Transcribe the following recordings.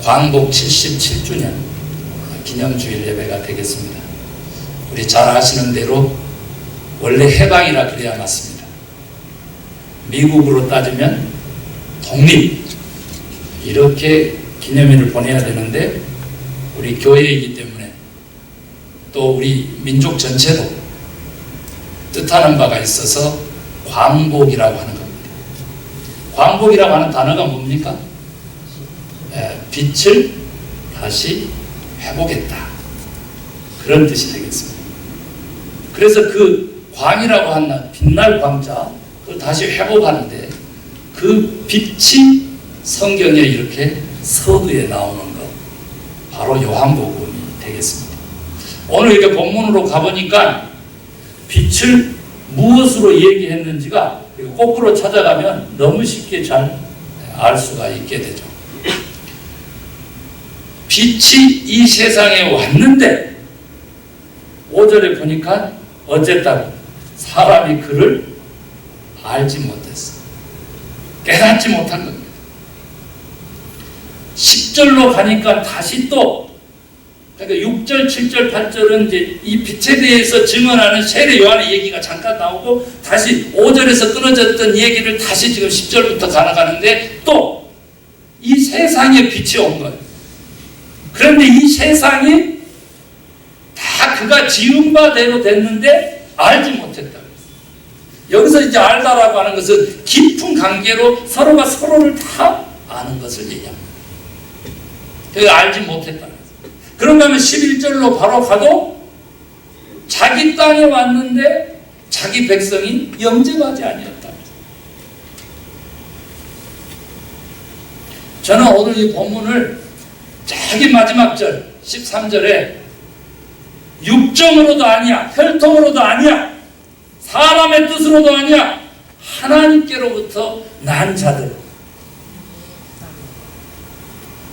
광복 77주년 기념주일 예배가 되겠습니다. 우리 잘 아시는 대로 원래 해방이라 그래야 맞습니다. 미국으로 따지면 독립 이렇게 기념일을 보내야 되는데 우리 교회이기 때문에 또 우리 민족 전체도 뜻하는 바가 있어서 광복이라고 하는 겁니다. 광복이라고 하는 단어가 뭡니까? 빛을 다시 회복했다. 그런 뜻이 되겠습니다. 그래서 그 광이라고 하는 빛날 광자 그걸 다시 회복하는데 그 빛이 성경에 이렇게 서두에 나오는 것 바로 요한복음이 되겠습니다. 오늘 이렇게 본문으로 가보니까 빛을 무엇으로 얘기했는지가 거꾸로 찾아가면 너무 쉽게 잘 알 수가 있게 되죠. 빛이 이 세상에 왔는데 5절에 보니까 어쨌다고 사람이 그를 알지 못했어. 깨닫지 못한 겁니다. 10절로 가니까 다시 또 그러니까 6절, 7절, 8절은 이제 이 빛에 대해서 증언하는 세례 요한의 얘기가 잠깐 나오고 다시 5절에서 끊어졌던 얘기를 다시 지금 10절부터 가나가는데 또 이 세상에 빛이 온 거예요. 그런데 이 세상이 다 그가 지은 바대로 됐는데 알지 못했다. 여기서 이제 알다라고 하는 것은 깊은 관계로 서로가 서로를 다 아는 것을 얘기합니다. 그가 알지 못했다. 그런가 하면 11절로 바로 가도 자기 땅에 왔는데 자기 백성이 영접하지 아니었다. 저는 오늘 이 본문을 자기 마지막 절 13절에 육정으로도 아니야, 혈통으로도 아니야, 사람의 뜻으로도 아니야, 하나님께로부터 난 자들.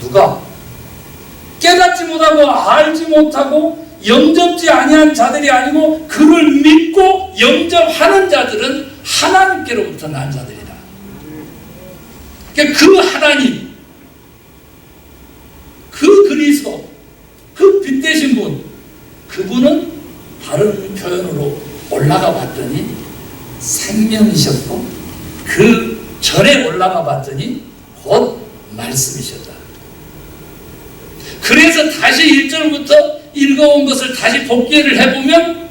누가? 깨닫지 못하고 알지 못하고 영접지 아니한 자들이 아니고 그를 믿고 영접하는 자들은 하나님께로부터 난 자들이다. 그러니까 그 하나님, 그 그리스도, 그 빛 되신 분, 그분은 다른 표현으로 올라가 봤더니 생명이셨고 그 전에 올라가 봤더니 곧 말씀이셨다. 그래서 다시 1절부터 읽어온 것을 다시 복기를 해보면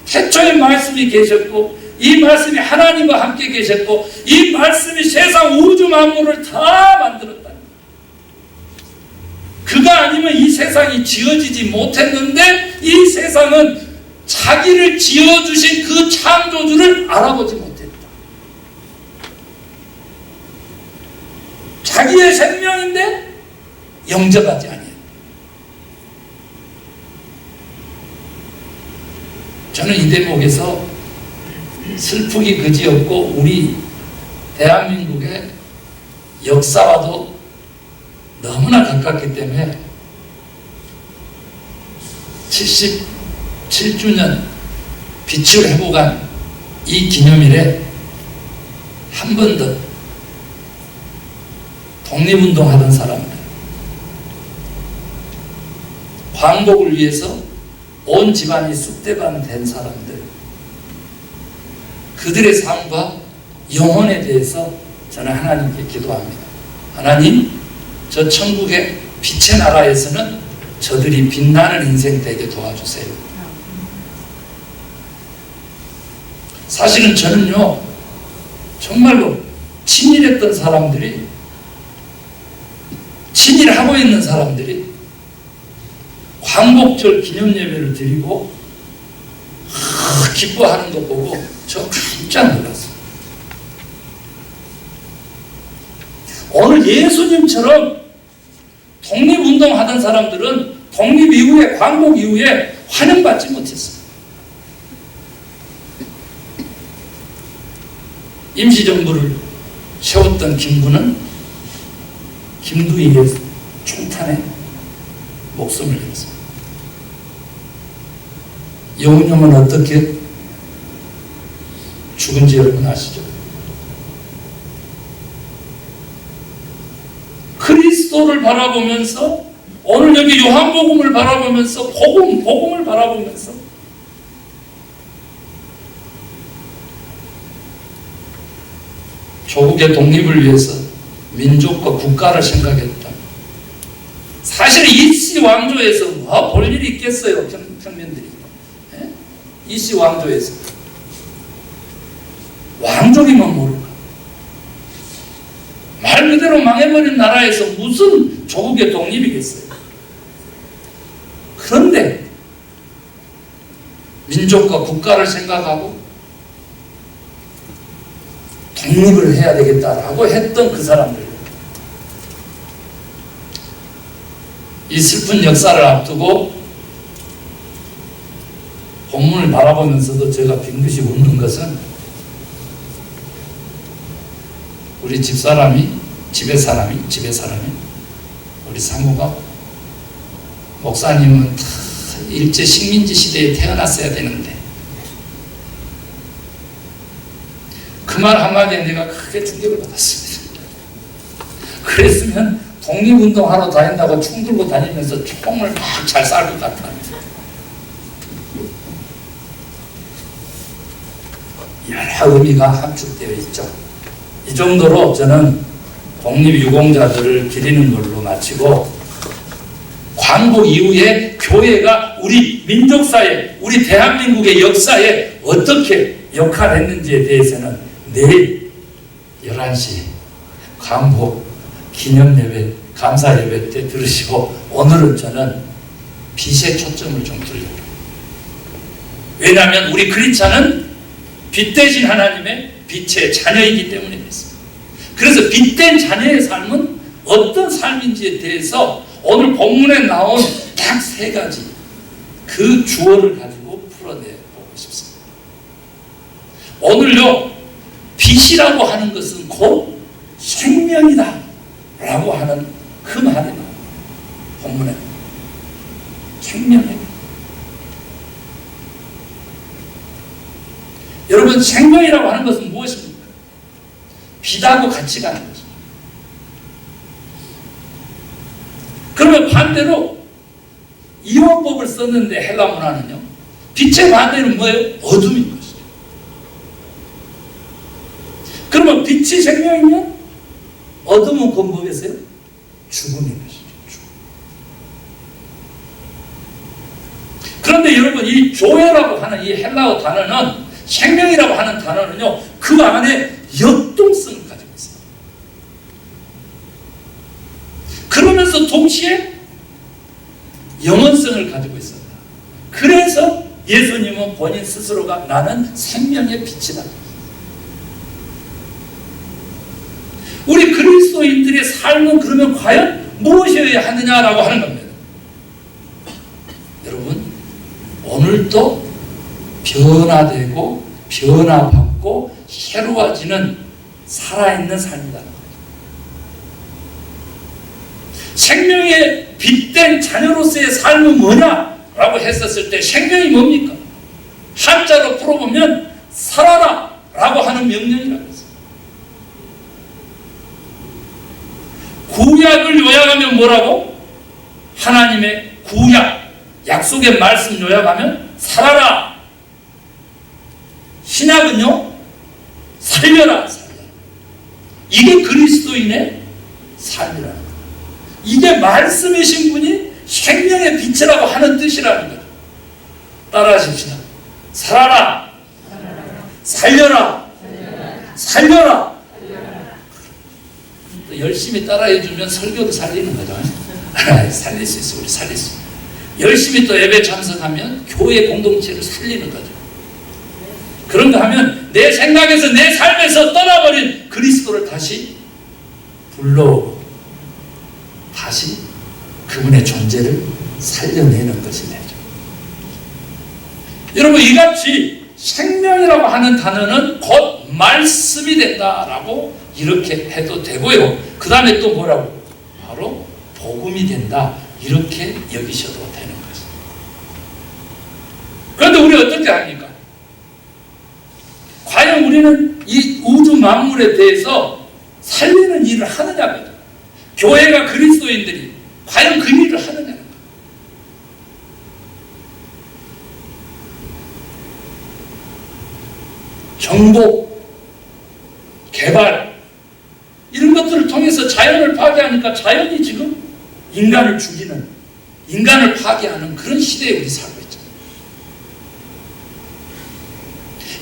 태초에 말씀이 계셨고 이 말씀이 하나님과 함께 계셨고 이 말씀이 세상 우주 만물을 다 만들었다. 그가 아니면 이 세상이 지어지지 못했는데 이 세상은 자기를 지어주신 그 창조주를 알아보지 못했다. 자기의 생명인데 영접하지 아니했다. 저는 이 대목에서 슬프기 그지없고 우리 대한민국의 역사와도 너무나 가깝기 때문에 77주년 빛을 회복한 이 기념일에 한 번 더 독립운동하던 사람들, 광복을 위해서 온 집안이 쑥대밭 된 사람들, 그들의 삶과 영혼에 대해서 저는 하나님께 기도합니다. 하나님, 저 천국의 빛의 나라에서는 저들이 빛나는 인생 되게 도와주세요. 사실은 저는요, 정말로 친일했던 사람들이, 친일하고 있는 사람들이 광복절 기념예배를 드리고 기뻐하는 거 보고 저 깜짝 놀랐어요. 오늘 예수님처럼 독립운동하던 사람들은 독립 이후에, 광복 이후에 환영받지 못했어요. 임시정부를 세웠던 김구는 김두희의 총탄에 목숨을 잃었습니다. 여운형은 어떻게 죽은지 여러분 아시죠? 그리스도를 바라보면서, 오늘 여기 요한복음을 바라보면서, 복음을 바라보면서 조국의 독립을 위해서 민족과 국가를 생각했다. 사실 이씨 왕조에서 뭐 볼 일이 있겠어요, 평민들이. 이씨 왕조에서 왕족이면 모를까. 말 그대로 망해버린 나라에서 무슨 조국의 독립이겠어요. 그런데 민족과 국가를 생각하고 독립을 해야 되겠다라고 했던 그 사람들, 이 슬픈 역사를 앞두고 본문을 바라보면서도 제가 빙긋이 웃는 것은, 우리 집에 사람이 우리 사모가, 목사님은 다 일제 식민지 시대에 태어났어야 되는데, 그 말 한마디에 내가 크게 충격을 받았습니다. 그랬으면 독립운동하러 다닌다고 총 들고 다니면서 총을 막 잘 쌀 것 같아. 여러 의미가 함축되어 있죠. 이 정도로 저는 독립유공자들을 기리는 걸로 마치고, 광복 이후에 교회가 우리 민족사회, 우리 대한민국의 역사에 어떻게 역할을 했는지에 대해서는 내일 11시 광복 기념예배, 감사예배 때 들으시고, 오늘은 저는 빛에 초점을 좀 두려고. 왜냐하면 우리 크리스찬은 빛 대신 하나님의 빛의 자녀이기 때문에 그렇습니다. 그래서 빛된 자녀의 삶은 어떤 삶인지에 대해서 오늘 본문에 나온 딱 3가지 그 주어를 가지고 풀어내보고 싶습니다. 오늘요, 빛이라고 하는 것은 곧 생명이다 라고 하는 그 말이 나옵니다. 본문에 생명이다. 여러분, 생명이라고 하는 것은 무엇입니까? 빛하고 같이 가는 것입니다. 그러면 반대로 이원법을 썼는데 헬라 문화는요, 빛의 반대는 뭐예요? 어둠인 것이죠. 그러면 빛이 생명이면 어둠은 곧 뭐겠어요? 죽음인 것이죠. 죽음. 그런데 여러분, 이 조회라고 하는 이 헬라어 단어는, 생명이라고 하는 단어는요, 그 안에 역동성을 가지고 있어요. 그러면서 동시에 영원성을 가지고 있습니다. 그래서 예수님은 본인 스스로가 나는 생명의 빛이다. 우리 그리스도인들의 삶은 그러면 과연 무엇이어야 하느냐라고 하는 겁니다. 여러분, 오늘도 변화되고 변화받고 새로워지는 살아있는 삶이다. 생명의 빛된 자녀로서의 삶은 뭐냐라고 했었을 때, 생명이 뭡니까? 한자로 풀어보면 살아라 라고 하는 명령이라고 했어요. 구약을 요약하면 뭐라고? 하나님의 구약, 약속의 말씀 요약하면 살아라. 신약은요, 살려라. 이게 그리스도인의 삶이라는 거예요. 이게 말씀이신 분이 생명의 빛이라고 하는 뜻이라는 거예요. 따라하십시다. 살아라. 살려라. 살려라. 열심히 따라해주면 설교도 살리는 거죠. 살릴 수 있어. 우리 살릴 수 있어. 열심히 또 예배 참석하면 교회 공동체를 살리는 거죠. 그런가 하면 내 생각에서, 내 삶에서 떠나버린 그리스도를 다시 불러오고 다시 그분의 존재를 살려내는 것이 되죠. 여러분, 이같이 생명이라고 하는 단어는 곧 말씀이 된다라고 이렇게 해도 되고요. 그 다음에 또 뭐라고? 바로 복음이 된다, 이렇게 여기셔도 되는 거죠. 그런데 우리 어떻게 합니까? 과연 우리는 이 우주 만물에 대해서 살리는 일을 하느냐고요. 교회가 그리스도인들이 과연 그 일을 하느냐는 거예요. 정보, 개발 이런 것들을 통해서 자연을 파괴하니까 자연이 지금 인간을 죽이는, 인간을 파괴하는 그런 시대에 우리 살고 있잖아요.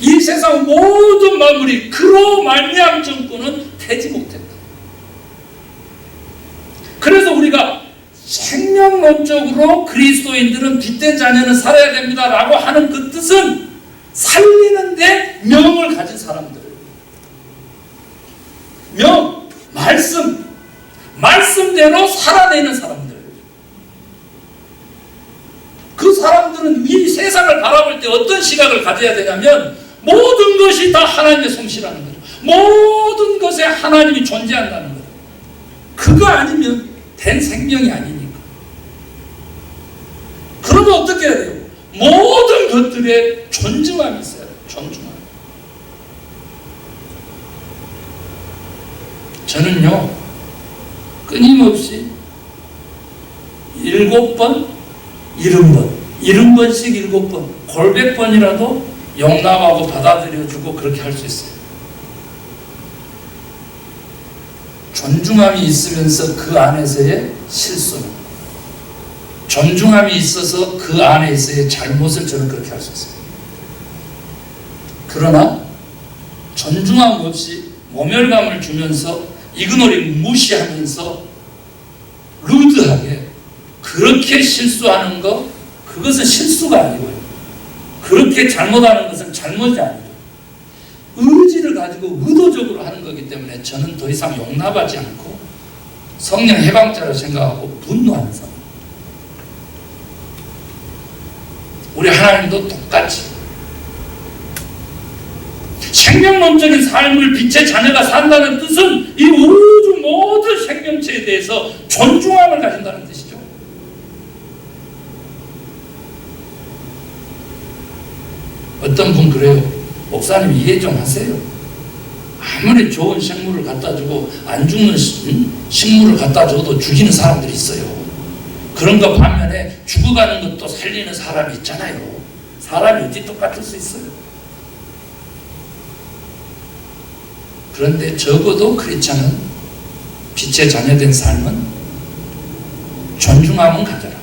이 세상 모든 만물이 그로 말미암은 정권은 되지 못했다. 그래서 우리가 생명론적으로 그리스도인들은 빛된 자녀는 살아야 됩니다 라고 하는 그 뜻은 살리는데 명을 가진 사람들, 명, 말씀대로 살아내는 사람들, 그 사람들은 이 세상을 바라볼 때 어떤 시각을 가져야 되냐면 모든 것이 다 하나님의 솜씨라는 거죠. 모든 것에 하나님이 존재한다는 거죠. 그거 아니면 된 생명이 아니니까. 그러면 어떻게 해야 돼요? 모든 것들에 존중함이 있어야 돼요. 존중함. 저는요, 끊임없이 7번, 70번, 70번씩 7번, 골백번이라도 용납하고 받아들여주고 그렇게 할 수 있어요. 존중함이 있으면서 그 안에서의 실수는, 존중함이 있어서 그 안에서의 잘못을 저는 그렇게 할 수 있어요. 그러나 존중함 없이 모멸감을 주면서 이그노리 무시하면서 루드하게 그렇게 실수하는 거, 그것은 실수가 아니고요. 그렇게 잘못하는 것은 잘못이 아니고 의지를 가지고 의도적으로 하는 거기 때문에 저는 더 이상 용납하지 않고 성령 해방자라고 생각하고 분노하는 사람. 우리 하나님도 똑같이 생명론적인 삶을 빛의 자녀가 산다는 뜻은 이 우주 모든 생명체에 대해서 존중함을 가진다는 뜻이죠. 어떤 분 그래요. 목사님 이해 좀 하세요. 아무리 좋은 생물을 갖다 주고 안 죽는 식물을 갖다 줘도 죽이는 사람들이 있어요. 그런 거 반면에 죽어가는 것도 살리는 사람이 있잖아요. 사람이 어디 똑같을 수 있어요. 그런데 적어도 크리스찬은 빛의 자녀된 삶은 존중함은 가져라.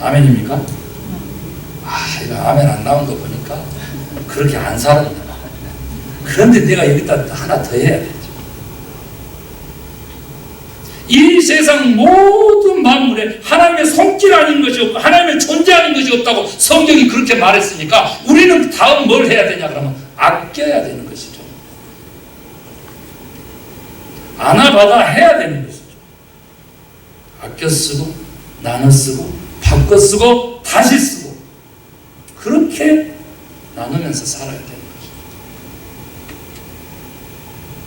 아멘입니까? 이거 아멘 안 나온 거 보니까 그렇게 안 살았나. 그런데 내가 여기다 하나 더 해야 되죠. 이 세상 모든 만물에 하나님의 손길 아닌 것이 없고 하나님의 존재 아닌 것이 없다고 성경이 그렇게 말했으니까 우리는 다음 뭘 해야 되냐 그러면 아껴야 되는 것이죠. 아나바다 해야 되는 것이죠. 아껴 쓰고 나눠 쓰고 바꿔 쓰고 다시 쓰고 그렇게 나누면서 살아야 되는 거죠.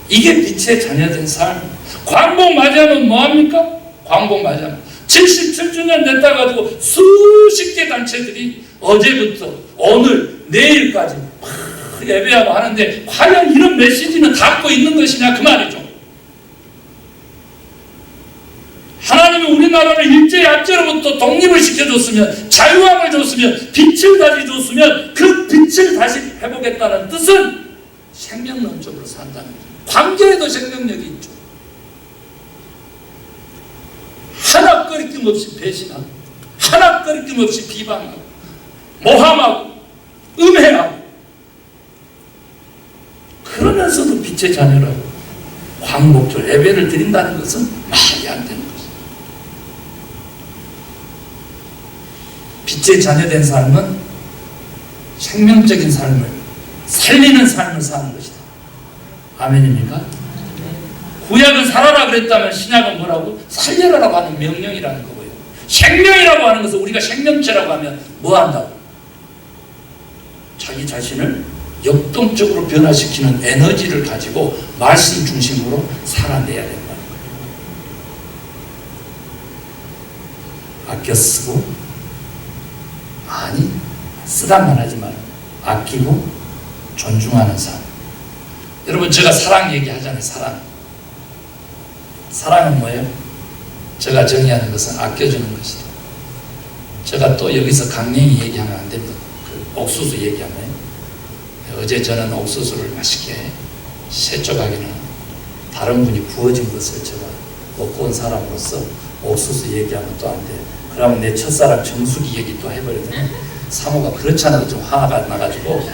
이게 빛의 자녀된 삶. 광복 맞이하면 뭐합니까? 광복 맞이하면 77주년 됐다 가지고 수십 개 단체들이 어제부터 오늘 내일까지 예배하고 하는데 과연 이런 메시지는 담고 있는 것이냐 그 말이죠. 하나님이 우리나라를 일제 압제로부터 독립을 시켜줬으면 자유함을 줬으면 빛을 다시 줬으면 그 빛을 다시 회복했다는 뜻은 생명론적으로 산다는 거죠. 관계에도 생명력이 있죠. 하나 꺼리낌 없이 배신하고 하나 꺼리낌 없이 비방하고 모함하고 음해하고 그러면서도 빛의 자녀라고 광복절 예배를 드린다는 것은 말이 안 되는 것이죠. 빛의 자녀된 삶은 생명적인 삶을 살리는 삶을 사는 것이다. 아멘입니까? 구약은 살아라 그랬다면 신약은 뭐라고? 살려라라고 하는 명령이라는 거고요. 생명이라고 하는 것은 우리가 생명체라고 하면 뭐 한다고? 자기 자신을 역동적으로 변화시키는 에너지를 가지고 말씀 중심으로 살아내야 된다는 거예요. 아껴 쓰고 아니 쓰다만 하지만 아끼고 존중하는 삶. 여러분 제가 사랑 얘기하잖아요. 사랑. 사랑은 뭐예요? 제가 정의하는 것은 아껴주는 것이다. 제가 또 여기서 강냉이 얘기하면 안 됩니다. 그 옥수수 얘기하면 어제 저는 옥수수를 맛있게 세쪽하기는 다른 분이 부어진 것을 제가 먹고 온 사람으로서 옥수수 얘기하면 또 안 돼. 그러면 내 첫사랑 정수기 얘기 또 해버리면 사모가 그렇지 않아도 좀 화가 나가지고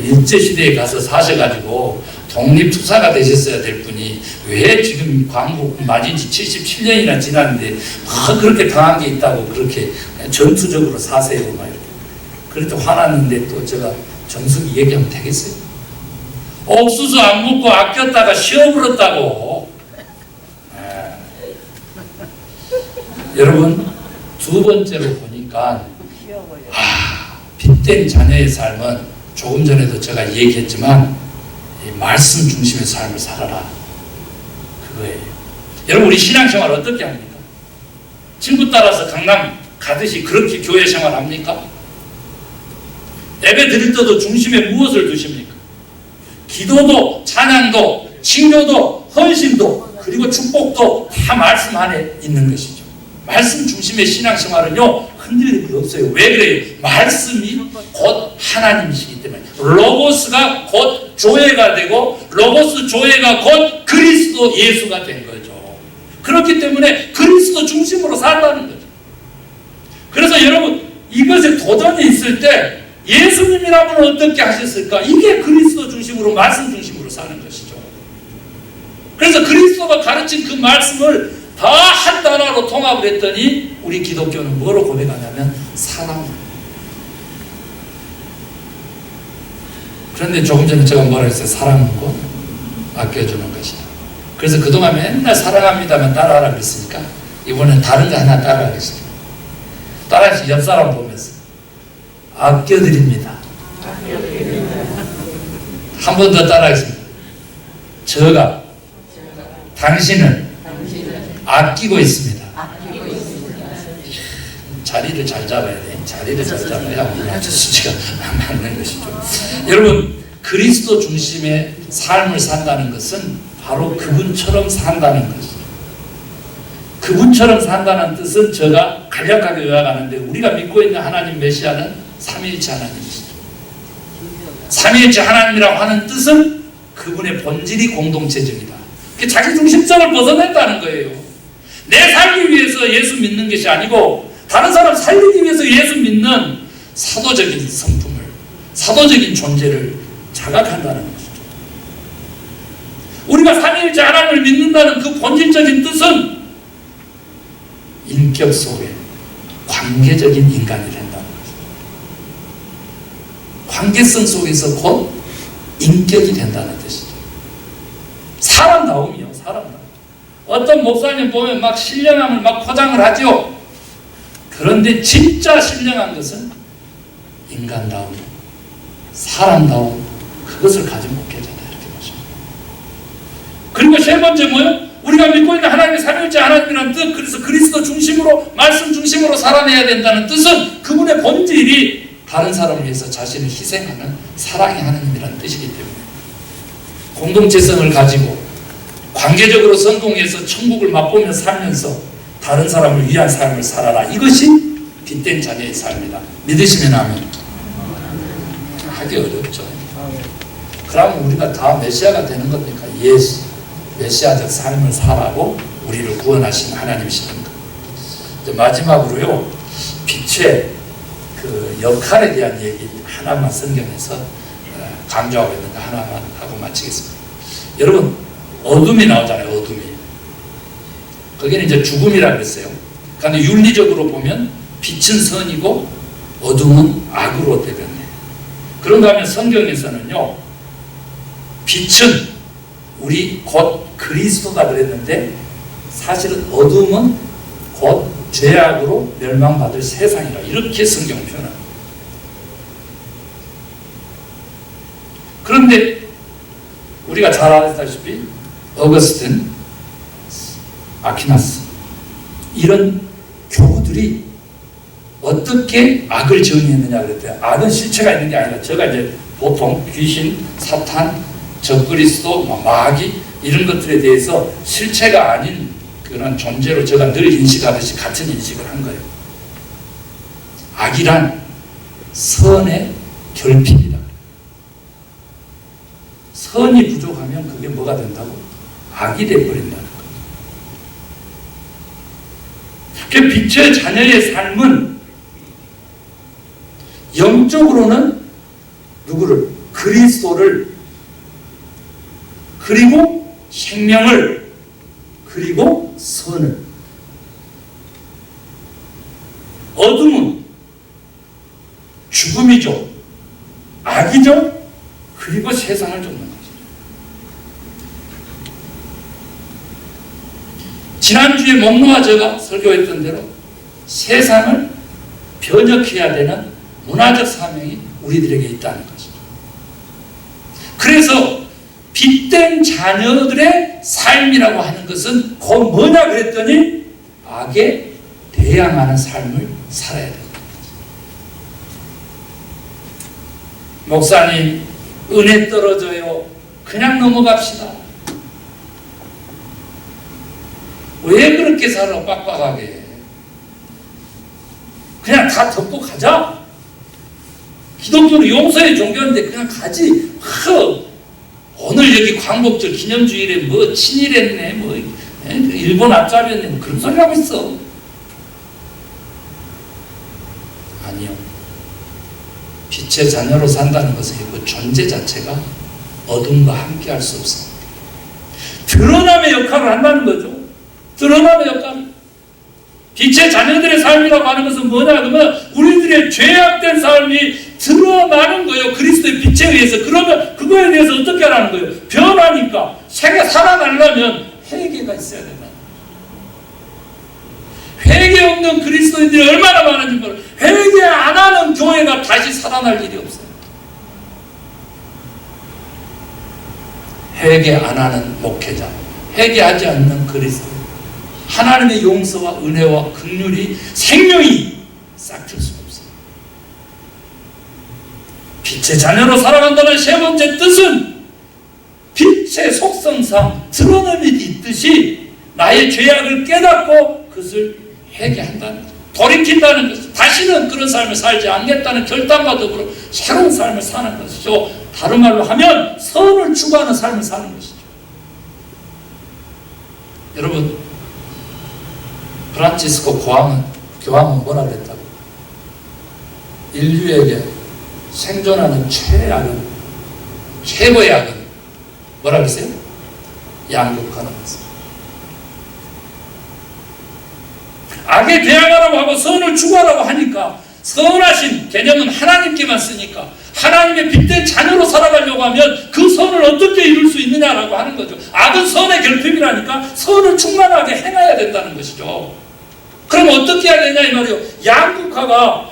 일제시대에 가서 사셔가지고 독립투사가 되셨어야 될 분이 왜 지금 광복 맞은 지 77년이나 지났는데 막 그렇게 당한 게 있다고 그렇게 전투적으로 사세요 막 이렇게. 그래도 화났는데 또 제가 정수기 얘기하면 되겠어요? 옥수수 안 묻고 아꼈다가 쉬어버렸다고. 여러분 두 번째로 보니까 빚된 자녀의 삶은 조금 전에도 제가 얘기했지만 이 말씀 중심의 삶을 살아라 그거예요. 여러분 우리 신앙생활 어떻게 합니까? 친구 따라서 강남 가듯이 그렇게 교회 생활합니까? 예배 드릴 때도 중심에 무엇을 두십니까? 기도도 찬양도 칭료도 헌신도 그리고 축복도 다 말씀 안에 있는 것이죠. 말씀 중심의 신앙생활은요 흔들릴 게 없어요. 왜 그래요? 말씀이 곧 하나님이시기 때문에. 로고스가 곧 조회가 되고 로고스 조회가 곧 그리스도 예수가 된 거죠. 그렇기 때문에 그리스도 중심으로 산다는 거죠. 그래서 여러분 이것에 도전이 있을 때 예수님이라면 어떻게 하셨을까? 이게 그리스도 중심으로 말씀 중심으로 사는 것이죠. 그래서 그리스도가 가르친 그 말씀을 다 한 단어로 통합을 했더니 우리 기독교는 뭐로 고백하냐면 사랑으로. 그런데 조금 전에 제가 뭐라 했어요? 사랑은 곧 아껴주는 것이다. 그래서 그동안 맨날 사랑합니다만 따라하라 그랬으니까 이번엔 다른 거 하나 따라하겠습니다. 따라해서 옆 사람 보면서 아껴드립니다. 한 번 더 따라하겠습니다. 저가 당신을 아끼고 있습니다. 자리를 잘 잡아야 돼. 자리를 잘 잡아야 우리 수치가 맞는 것이죠. 여러분 그리스도 중심의 삶을 산다는 것은 바로 그분처럼 산다는 것이죠. 그분처럼 산다는 뜻은 제가 간략하게 요약하는데 우리가 믿고 있는 하나님 메시아는 삼위일체 하나님이시죠. 삼위일체 하나님이라고 하는 뜻은 그분의 본질이 공동체적이다. 자기 중심성을 벗어낸다는 거예요. 내 살기 위해서 예수 믿는 것이 아니고 다른 사람 살리기 위해서 예수 믿는 사도적인 성품을, 사도적인 존재를 자각한다는 것이죠. 우리가 삼위일체 하나님을 믿는다는 그 본질적인 뜻은 인격 속에 관계적인 인간이 된다는 것이죠. 관계성 속에서 곧 인격이 된다는 뜻이죠. 사람다움이요, 사람다움. 어떤 목사님 보면 막 신령함을 막 포장을 하죠. 그런데 진짜 신령한 것은 인간다움, 사람다움, 그것을 가진 목회자다 이렇게 보십니다. 그리고 세 번째 뭐예요? 우리가 믿고 있는 하나님의 삼위일체 하나님이라는 뜻, 그래서 그리스도 중심으로, 말씀 중심으로 살아내야 된다는 뜻은 그분의 본질이 다른 사람을 위해서 자신을 희생하는 사랑의 하나님이라는 뜻이기 때문에 공동체성을 가지고 관계적으로 성공해서 천국을 맛보며 살면서 다른 사람을 위한 삶을 살아라. 이것이 빚된 자녀의 삶이다. 믿으시면 아멘. 하기 어렵죠. 그러면 우리가 다 메시아가 되는 겁니까? 예수. 메시아적 삶을 살아고 우리를 구원하신 하나님이시는 것. 마지막으로요. 빛의 그 역할에 대한 얘기 하나만 성경에서 강조하고 있는 거 하나만 하고 마치겠습니다. 여러분 어둠이 나오잖아요. 어둠이. 거기는 이제 죽음이라고 그랬어요. 그런데 윤리적으로 보면 빛은 선이고 어둠은 악으로 대변해. 그런가 하면 성경에서는요. 빛은 우리 곧 그리스도가 그랬는데 사실은 어둠은 곧 죄악으로 멸망받을 세상이라 이렇게 성경 표현합니다. 그런데 우리가 잘 알다시피 어거스틴, 아퀴나스 이런 교구들이 어떻게 악을 정의했느냐 그랬대요. 악은 실체가 있는 게 아니라 제가 이제 보통 귀신, 사탄, 적그리스도, 마귀 이런 것들에 대해서 실체가 아닌 그런 존재로 제가 늘 인식하듯이 같은 인식을 한 거예요. 악이란 선의 결핍이다. 선이 부족하면 그게 뭐가 된다고? 악이 되어버린다는 거예요. 그 빛의 자녀의 삶은 영적으로는 누구를? 그리스도를, 그리고 생명을, 그리고 선을. 어둠은 죽음이죠. 악이죠. 그리고 세상을 쫓는 거죠. 지난주에 목노아 제가 설교했던 대로 세상을 변혁해야 되는 문화적 사명이 우리들에게 있다는 것이죠. 그래서 빛된 자녀들의 삶이라고 하는 것은 곧 뭐냐 그랬더니 악에 대항하는 삶을 살아야 된다. 목사님, 은혜 떨어져요. 그냥 넘어갑시다. 왜 그렇게 살아 빡빡하게? 그냥 다 덮고 가자. 기독교는 용서의 종교인데 그냥 가지. 오늘 여기 광복절 기념주일에 뭐 친일했네, 뭐 일본 앞잡이였네, 뭐 그런 소리 하고 있어. 아니요. 빛의 자녀로 산다는 것은 그 존재 자체가 어둠과 함께 할 수 없습니다. 드러남의 역할을 한다는 거죠. 드러남의 역할. 빛의 자녀들의 삶이라고 하는 것은 뭐냐 그러면 우리들의 죄악된 삶이 드러나는 거예요. 그리스도의 빛에 의해서. 그러면 그거에 대해서 어떻게 하라는 거예요? 변하니까. 살아나려면 회개가 있어야 된다. 회개 없는 그리스도인들이 얼마나 많은지 몰라요. 회개 안 하는 교회가 다시 살아날 일이 없어요. 회개 안 하는 목회자, 회개하지 않는 그리스도, 하나님의 용서와 은혜와 긍휼이 생명이 싹틀 수가 없어요. 빛의 자녀로 살아간다는 세 번째 뜻은 빛의 속성상 드러남이 있듯이 나의 죄악을 깨닫고 그것을 회개한다는 것, 돌이킨다는 것, 다시는 그런 삶을 살지 않겠다는 결단과 더불어 새로운 삶을 사는 것이죠. 다른 말로 하면 선을 추구하는 삶을 사는 것이죠. 여러분, 프란치스코 교황은 뭐라 그랬다고? 인류에게 생존하는 최고의 악은 뭐라 그랬어요? 양극화라고 했어요. 악에 대항하라고 하고 선을 추구하라고 하니까 선하신 개념은 하나님께만 쓰니까 하나님의 빛된 자녀로 살아가려고 하면 그 선을 어떻게 이룰 수 있느냐라고 하는 거죠. 악은 선의 결핍이라니까 선을 충만하게 행해야 된다는 것이죠. 그럼 어떻게 해야 되냐 이 말이에요. 양극화가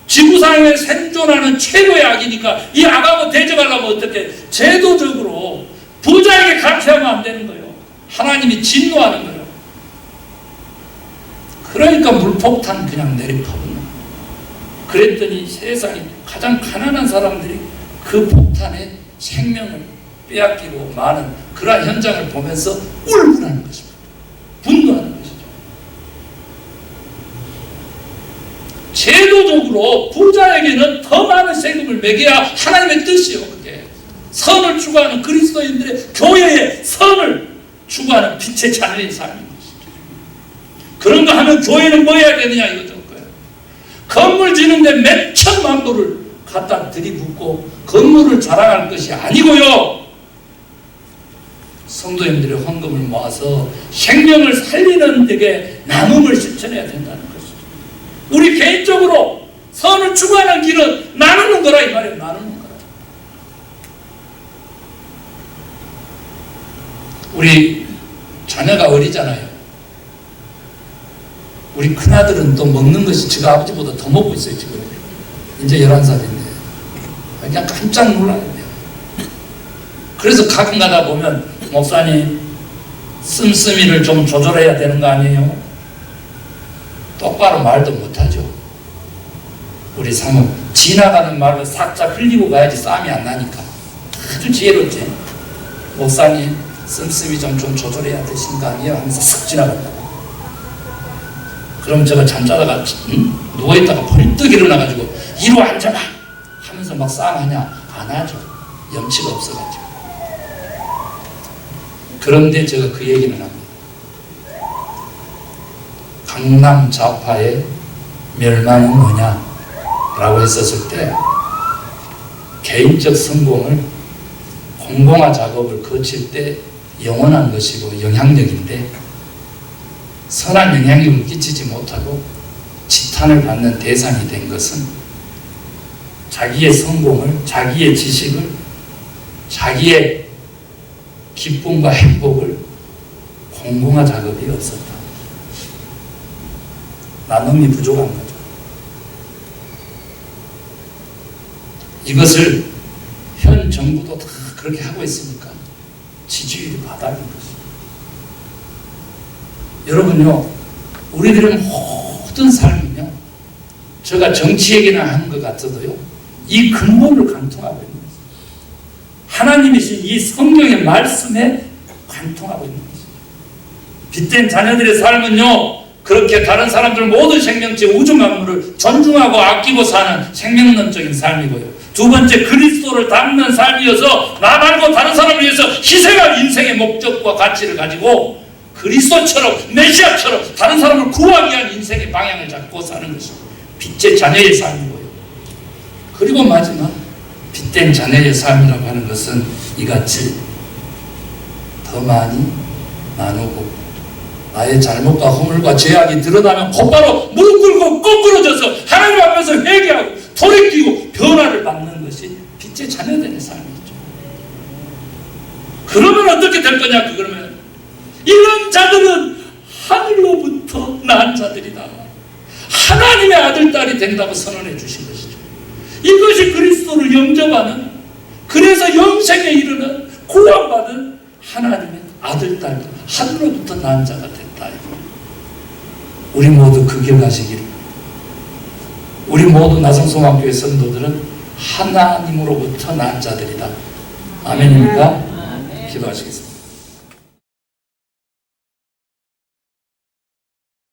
지구상에 생존하는 최고의 악이니까 이 악하고 대적하려면 어떻게? 제도적으로 부자에게 강퇴하면 안 되는 거예요. 하나님이 진노하는 거예요. 그러니까 물폭탄 그냥 내리파는 그랬더니 세상에 가장 가난한 사람들이 그 폭탄에 생명을 빼앗기고 마는 그러한 현장을 보면서 울분하는 것입니다. 분노하는 것이죠. 제도적으로 부자에게는 더 많은 세금을 매겨야 하나님의 뜻이요. 그게 선을 추구하는 그리스도인들의 교회의 선을 추구하는 빛의 자녀의 삶입니다. 그런 거 하면 교회는 뭐 해야 되느냐 이거죠. 건물 지는데 몇 천만 불을 갖다 들이붓고 건물을 자랑할 것이 아니고요. 성도님들의 헌금을 모아서 생명을 살리는 데게 나눔을 실천해야 된다는 것이죠. 우리 개인적으로 선을 추구하는 길은 나누는 거라 이 말이에요. 나누는 거라. 우리 자녀가 어리잖아요. 우리 큰아들은 또 먹는 것이 지가 아버지보다 더 먹고 있어요. 지금 이제 11살인데 그냥 깜짝 놀라요. 그래서 가끔 가다 보면 목사님 씀씀이를 좀 조절해야 되는 거 아니에요? 똑바로 말도 못하죠. 우리 사모 지나가는 말로 싹짝 흘리고 가야지 싸움이 안 나니까. 아주 지혜롭지. 목사님 씀씀이 좀 조절해야 되신 거 아니에요? 하면서 싹 지나간다고. 그럼 제가 잠자다가 누워있다가 벌떡 일어나가지고 이리 앉아봐 하면서 막 쌍하냐? 안 하죠. 염치가 없어가지고. 그런데 제가 그 얘기는 합니다. 강남 좌파의 멸망은 뭐냐? 라고 했었을 때 개인적 성공을 공공화 작업을 거칠 때 영원한 것이고 영향력인데 선한 영향력을 끼치지 못하고 지탄을 받는 대상이 된 것은 자기의 성공을, 자기의 지식을, 자기의 기쁨과 행복을 공공화 작업이 없었다. 나눔이 부족한 거죠. 이것을 현 정부도 다 그렇게 하고 있으니까 지지율이 바닥인 것입니다. 여러분요, 우리들은 모든 삶이요, 제가 정치 얘기나 하는 것 같아도요, 이 근본을 관통하고 있는 것입니다. 하나님이신 이 성경의 말씀에 관통하고 있는 것입니다. 빛된 자녀들의 삶은요, 그렇게 다른 사람들 모든 생명체 우주 만물을 존중하고 아끼고 사는 생명론적인 삶이고요. 두 번째, 그리스도를 닮는 삶이어서 나 말고 다른 사람을 위해서 희생할 인생의 목적과 가치를 가지고 그리스도처럼, 메시아처럼 다른 사람을 구하기 위한 인생의 방향을 잡고 사는 것이 빛의 자녀의 삶이고요. 그리고 마지막, 빛된 자녀의 삶이라고 하는 것은 이같이 더 많이 나누고 나의 잘못과 허물과 죄악이 드러나면 곧바로 무릎 꿇고 거꾸러져서 하나님 앞에서 회개하고 돌이키고 변화를 받는 것이 빛의 자녀들의 삶이죠. 그러면 어떻게 될 거냐? 그러면 이런 자들은 하늘로부터 난 자들이다. 하나님의 아들, 딸이 된다고 선언해 주신 것이죠. 이것이 그리스도를 영접하는, 그래서 영생에 이르는 구원받은 하나님의 아들, 딸, 하늘로부터 난 자가 됐다. 우리 모두 그 길 가시기를. 우리 모두 나성소망교회 성도들은 하나님으로부터 난 자들이다. 아멘입니까? 기도하시겠습니다.